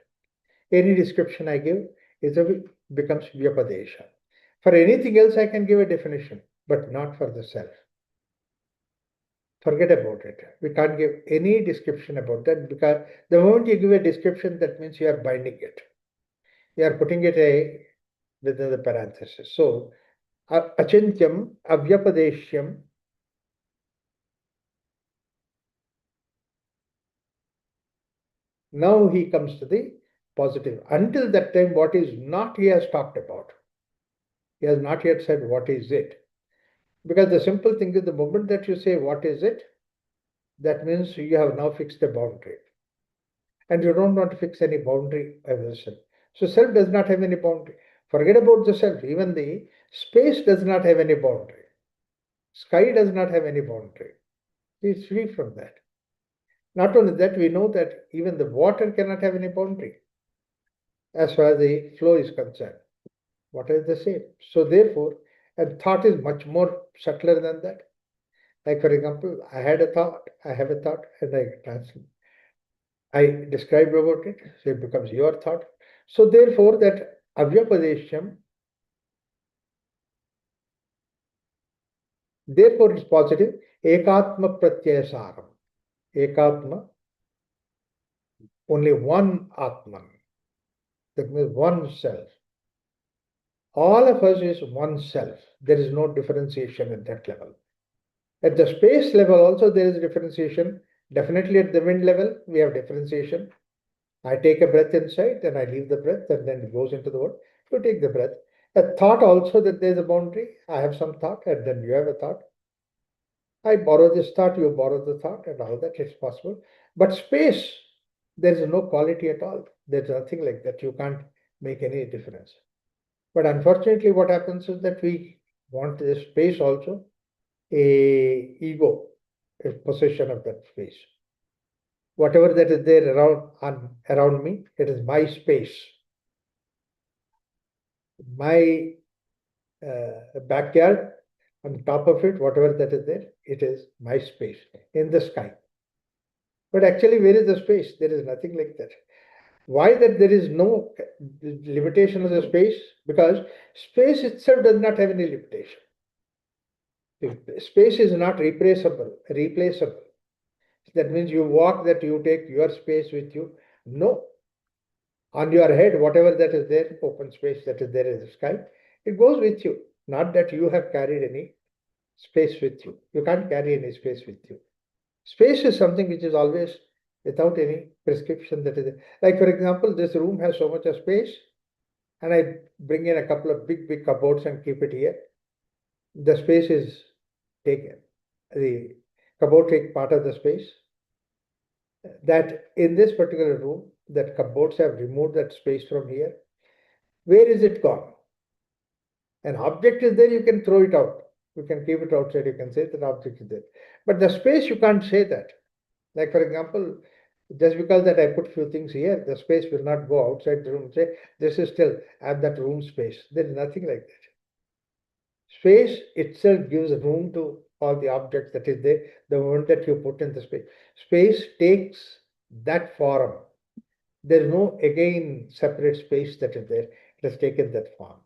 Any description I give becomes Vyapadesha. For anything else, I can give a definition, but not for the self. Forget about it. We can't give any description about that because the moment you give a description, that means you are binding it. You are putting it within the parenthesis. So, achintyam, avyapadeshyam. Now he comes to the positive. Until that time, what is not he has talked about. He has not yet said what is it. Because the simple thing is the moment that you say what is it, that means you have now fixed a boundary. And you don't want to fix any boundary of the self. So self does not have any boundary. Forget about the self. Even the space does not have any boundary. Sky does not have any boundary. It's free from that. Not only that, we know that even the water cannot have any boundary as far as the flow is concerned. Water is the same. So therefore, and thought is much more subtler than that. Like for example, I had a thought, I have a thought, and I describe about it, so it becomes your thought. So therefore, that avyapadeshyam, therefore it's positive, ekatma pratyasaram. Ekatma, only one Atman. That means one self. All of us is one self. There is no differentiation at that level. At the space level also there is differentiation. Definitely at the wind level, we have differentiation. I take a breath inside, then I leave the breath, and then it goes into the world. You take the breath. A thought also that there is a boundary. I have some thought, and then you have a thought. I borrow this thought, you borrow the thought, and all that is possible. But space, there is no quality at all. There's nothing like that. You can't make any difference. But unfortunately, what happens is that we want the space also, a ego, a possession of that space. Whatever that is there around me, it is my space. my backyard, on top of it, whatever that is there, it is my space in the sky. But actually, where is the space? There is nothing like that. Why that there is no limitation of the space? Because space itself does not have any limitation. Space is not replaceable. That means you walk, that you take your space with you. No. On your head, whatever that is there, open space that is there in the sky, it goes with you. Not that you have carried any space with you. You can't carry any space with you. Space is something which is always without any prescription that is there. Like, for example, this room has so much of space, and I bring in a couple of big cupboards and keep it here. The space is taken. The cupboard take part of the space. That in this particular room, that cupboards have removed that space from here. Where is it gone? An object is there, you can throw it out. You can keep it outside, you can say that object is there. But the space, you can't say that. Like, for example, just because that I put few things here, the space will not go outside the room. Say, this is still at that room space. There is nothing like that. Space itself gives room to all the objects that is there, the one that you put in the space. Space takes that form. There is no again separate space that is there. It has taken that form.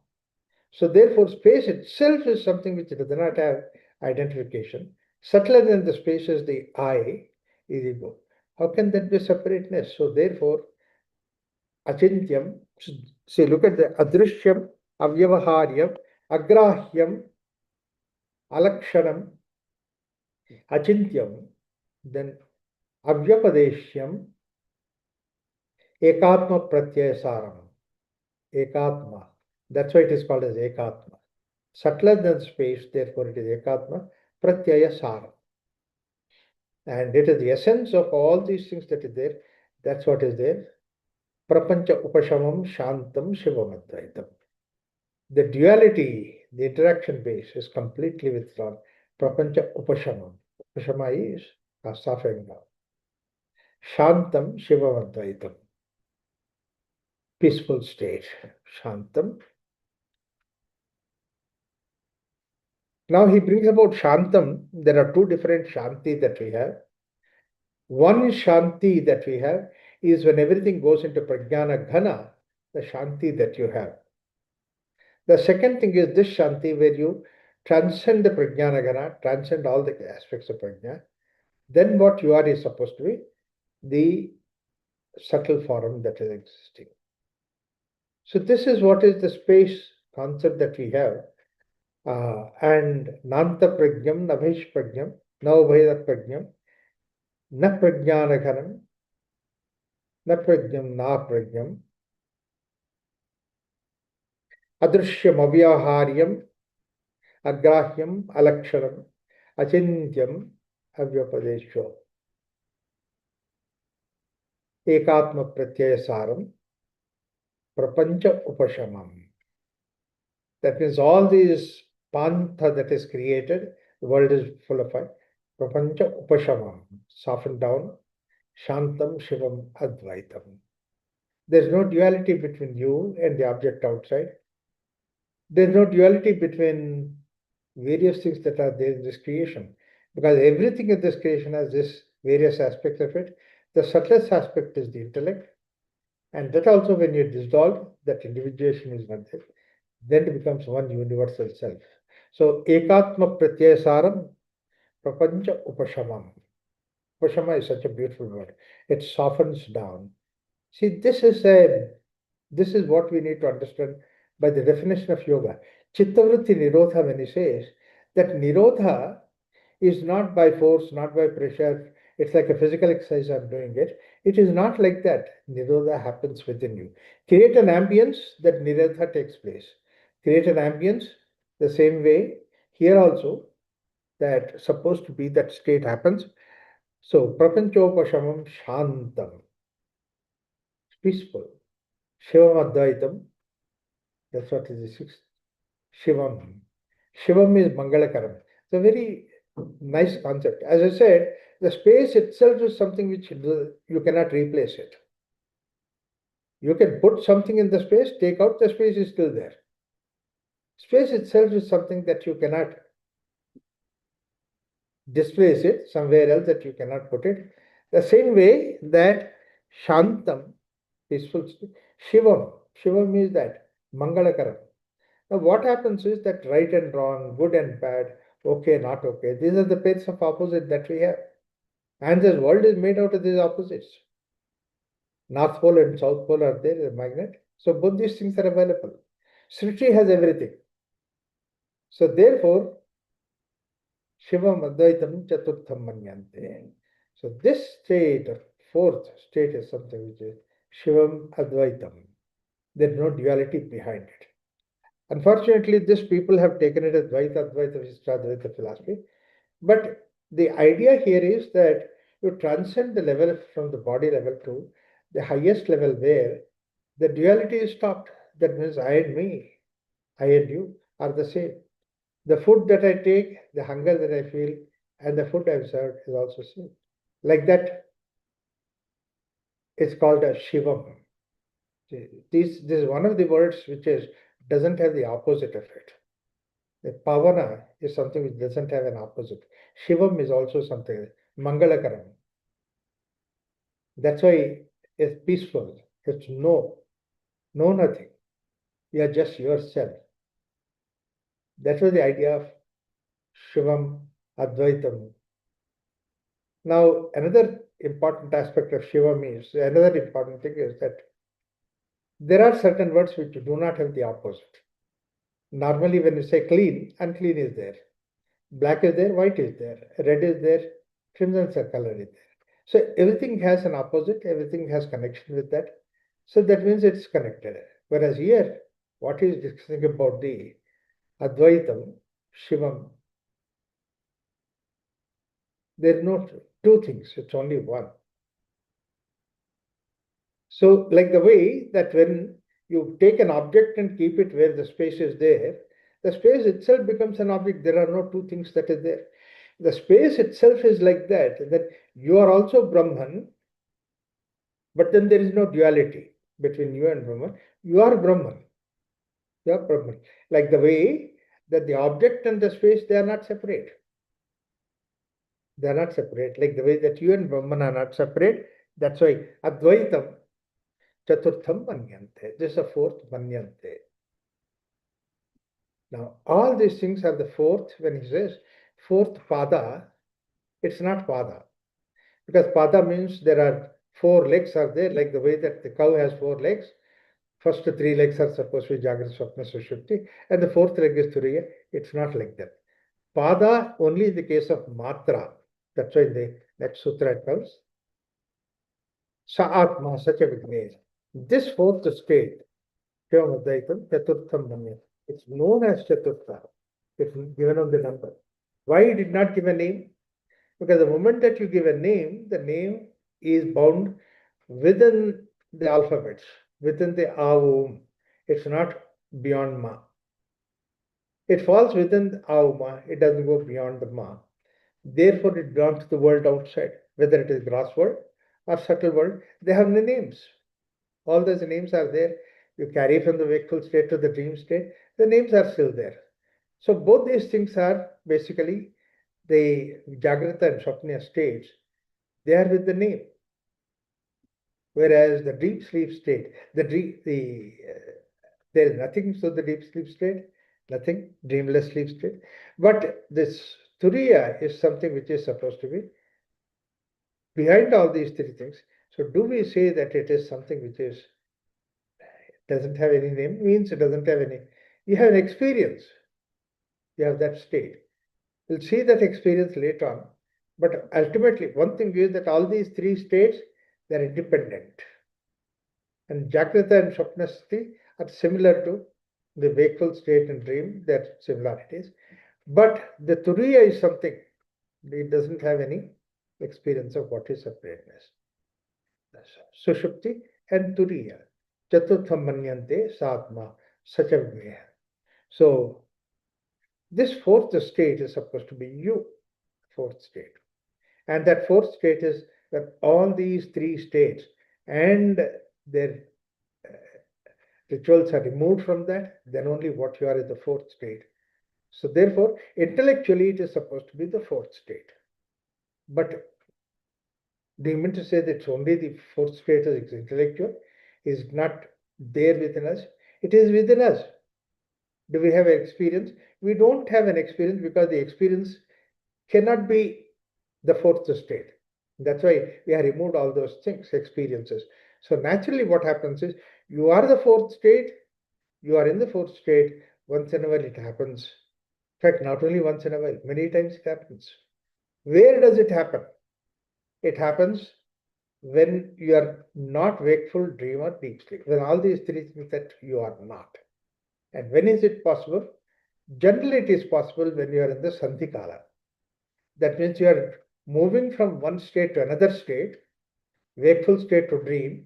So therefore, space itself is something which does not have identification. Subtler than the space is the I, is ego. How can that be separateness? So therefore, achintyam, see, look at the adrishyam, avyavaharyam, agrahyam, alakshanam, achintyam, then avyapadeshyam, ekatma pratyasaram, ekatma. That's why it is called as ekatma. Subtler than space, therefore it is ekatma pratyaya. And it is the essence of all these things that is there. That's what is there. Prapancha upashamam shantam shivam advaitam. The duality, the interaction base is completely withdrawn. Prapancha upashamam. Upashama is suffering now. Shantam shivam advaitam. Peaceful state. Shantam. Now he brings about Shantam. There are two different Shanti that we have. One Shanti that we have is when everything goes into Prajnana Ghana, the Shanti that you have. The second thing is this Shanti where you transcend the Prajnana Ghana, transcend all the aspects of Prajna. Then what you are is supposed to be the subtle form that is existing. So this is what is the space concept that we have. And Nanta Prajnam, Nabhish Prajnam, Navabheda Prajnam, Na Prajnanaghanam, Na Prajnam, Na Prajnam, Adrishyam, Avyaharyam, Agrahyam, Alakshanam, Achintyam, Avyapadesho, Ekatma Pratyasaram, Prapancha Upashamam. That means all these pantha that is created, the world is full of it. Prapancha Upashamam, softened down, Shantam Shivam Advaitam. There's no duality between you and the object outside. There's no duality between various things that are there in this creation. Because everything in this creation has this various aspects of it. The subtlest aspect is the intellect. And that also, when you dissolve, that individuation is not there. Then it becomes one universal self. So, ekatma pratyasaram, prapancha upashamam. Upashama is such a beautiful word. It softens down. See, this is what we need to understand by the definition of yoga. Chittavritti nirodha, when he says that nirodha is not by force, not by pressure. It's like a physical exercise, I'm doing it. It is not like that. Nirodha happens within you. Create an ambience that nirodha takes place. Create an ambience the same way here also, that supposed to be that state happens. So, prapanchopashamam shantam, peaceful. Shivam advaitam, that's what is the sixth. Shivam. Shivam is Mangalakaram. It's a very nice concept. As I said, the space itself is something which you cannot replace it. You can put something in the space, take out, the space is still there. Space itself is something that you cannot displace it somewhere else, that you cannot put it. The same way that Shantam, peaceful state, Shivam. Shivam means that Mangalakaram. Now, what happens is that right and wrong, good and bad, okay, not okay, these are the pairs of opposite that we have. And this world is made out of these opposites. North Pole and South Pole are there, a magnet. So both these things are available. Sriti has everything. So therefore, Shivam Advaitam Chaturtham Manyante. So this state, fourth state, is something which is Shivam Advaitam. There is no duality behind it. Unfortunately, these people have taken it as Dvaita, Advaita, Visistadvaita philosophy. But the idea here is that you transcend the level from the body level to the highest level where the duality is stopped. That means I and me, I and you are the same. The food that I take, the hunger that I feel, and the food I've served is also same. Like that, it's called a Shivam. This is one of the words which doesn't have the opposite of it. The Pavana is something which doesn't have an opposite. Shivam is also something, Mangalakaram. That's why it's peaceful. It's no nothing. You are just yourself. That was the idea of Shivam Advaitam. Now, another important aspect of Shivam is, another important thing is that there are certain words which do not have the opposite. Normally, when you say clean, unclean is there. Black is there, white is there, red is there, crimson color is there. So everything has an opposite, everything has connection with that. So that means it's connected. Whereas here, what is discussing about the Advaitam, Shivam, there are no two things, it's only one. So, like the way that when you take an object and keep it where the space is there, the space itself becomes an object. There are no two things that is there. The space itself is like that you are also Brahman, but then there is no duality between you and Brahman. You are Brahman. You are Brahman. Like the way that the object and the space, they are not separate. They are not separate. Like the way that you and Brahman are not separate. That's why Advaitam Chaturtham Manyante. This is a fourth Manyante. Now, all these things are the fourth. When he says fourth Pada, it's not Pada. Because Pada means there are four legs are there, like the way that the cow has four legs. First three legs are supposed to be Jagrata, Swapna, Sushupti, and the fourth leg is Turiya. It's not like that. Pada only in the case of Matra. That's why in the next sutra it comes. Sa Atma, such a Vignesh. This fourth state, Shivamadaitam, Chaturtham Manya. It's known as Chaturtha. It's given on the number. Why he did not give a name? Because the moment that you give a name, the name is bound within the alphabets, within the Aum. It's not beyond Ma. It falls within Ma. It doesn't go beyond the Ma. Therefore, it belongs to the world outside, whether it is gross world or subtle world. They have the names. All those names are there. You carry from the wakeful state to the dream state. The names are still there. So both these things are basically the Jagrata and Swapna states. They are with the name. Whereas the deep sleep state, there is nothing to the deep sleep state, nothing, dreamless sleep state. But this Turiya is something which is supposed to be behind all these three things. So do we say that it is something which doesn't have any name? Means it doesn't have any. You have an experience. You have that state. We'll see that experience later on. But ultimately, one thing is that all these three states, they're independent. And Jagrata and Swapnasthi are similar to the wakeful state and dream, there are similarities. But the Turiya is something, it doesn't have any experience of what is separateness. Sushupti and Turiya. Chaturtham Manyante Satma Sachavgneha. So this fourth state is supposed to be you, fourth state. And that fourth state is that all these three states and their rituals are removed from that, then only what you are is the fourth state. So therefore, intellectually, it is supposed to be the fourth state. But do you mean to say that it's only the fourth state is intellectual, is not there within us? It is within us. Do we have an experience? We don't have an experience because the experience cannot be the fourth state. That's why we have removed all those things, experiences. So naturally, what happens is you are the fourth state, you are in the fourth state. Once in a while, it happens. In fact, not only once in a while, many times it happens. Where does it happen? It happens when you are not wakeful, dreamer, deep sleep. When all these three things that you are not. And when is it possible? Generally, it is possible when you are in the Sandhikala. That means you are moving from one state to another state, wakeful state to dream,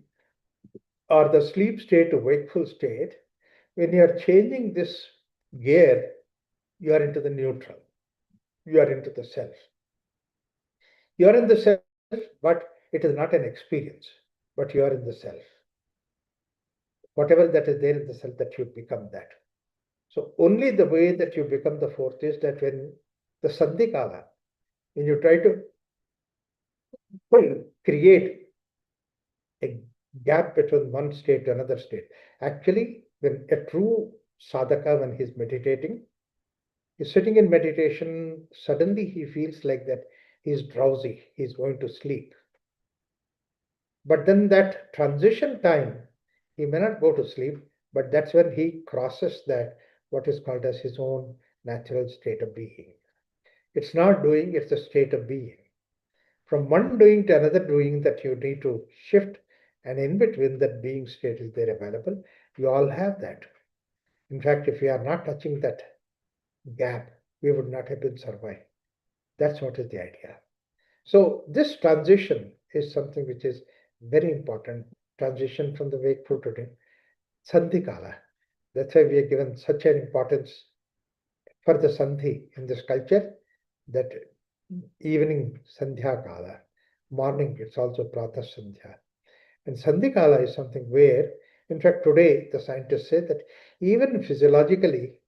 or the sleep state to wakeful state. When you are changing this gear, you are into the neutral. You are into the self. You are in the self, but it is not an experience, but you are in the self. Whatever that is there in the self, that you become that. So only the way that you become the fourth is that when the Sandhikala, when you try to create a gap between one state to another state. Actually, when a true sadhaka, when he's meditating, he's sitting in meditation, suddenly he feels like that he's drowsy, he's going to sleep. But then that transition time, he may not go to sleep, but that's when he crosses that, what is called as his own natural state of being. It's not doing, it's a state of being. From one doing to another doing that you need to shift, and in between that being state is there available. You all have that. In fact, if we are not touching that gap, we would not have been survived. That's what is the idea. So this transition is something which is very important. Transition from the wakeful to the Sandhikala. That's why we are given such an importance for the Sandhi in this culture, that evening Sandhya Kala, morning it's also Pratha Sandhya. And Sandhikala is something where, in fact, today the scientists say that even physiologically,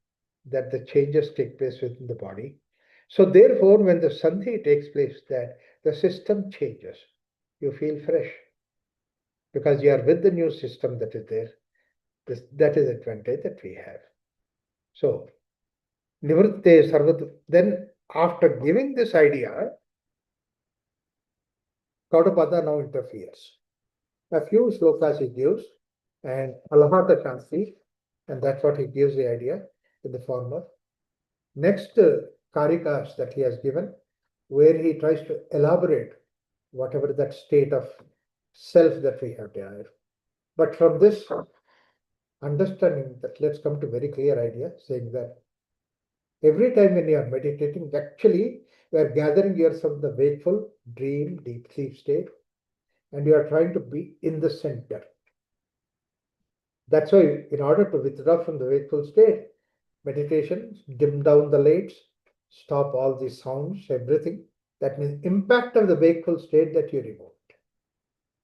that the changes take place within the body. So therefore, when the Sandhi takes place, that the system changes. You feel fresh because you are with the new system that is there. That is the advantage that we have. So, Nivritte Sarvat, then after giving this idea, Gaudapada now interferes. A few slokas he gives, and Alahata Shanti, and that's what he gives the idea in the form of next karikas that he has given, where he tries to elaborate whatever that state of self that we have derived. But from this understanding, that let's come to very clear idea, saying that every time when you are meditating, actually you are gathering yourself the wakeful, dream, deep sleep state, and you are trying to be in the center. That's why, in order to withdraw from the wakeful state, meditation, dim down the lights, stop all the sounds, everything. That means impact of the wakeful state that you removed.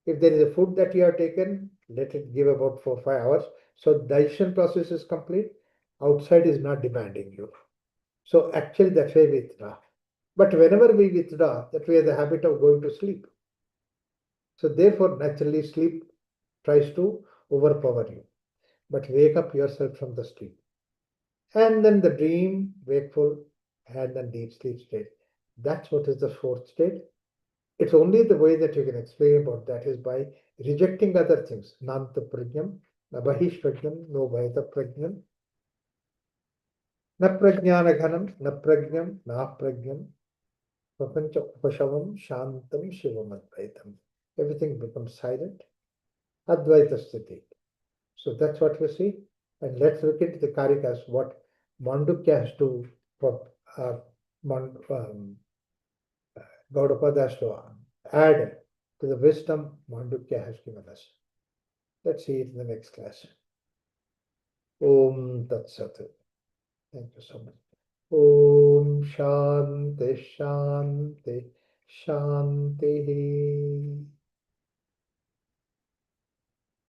If there is a food that you have taken, let it give about 4 or 5 hours. So digestion process is complete. Outside is not demanding you. So actually that's why we withdraw. But whenever we withdraw, that we have the habit of going to sleep. So therefore, naturally, sleep tries to overpower you. But wake up yourself from the sleep. And then the dream, wakeful, and then deep sleep state. That's what is the fourth state. It's only the way that you can explain about that is by rejecting other things. Nanta prajnam, na bahish prajnam, no bhayata prajnam, na prajnana ghanam, na prajnam, na prajnam, prapancha upashavam, shantam, shivam advaitam. Everything becomes silent. Advaita sthiti. So that's what we see. And let's look into the karikas, what Mandukya has to uh, Gaudapada has to add to the wisdom Mandukya has given us. Let's see it in the next class. Om Tat Sat. Thank you so much. Om Shanti Shanti Shanti.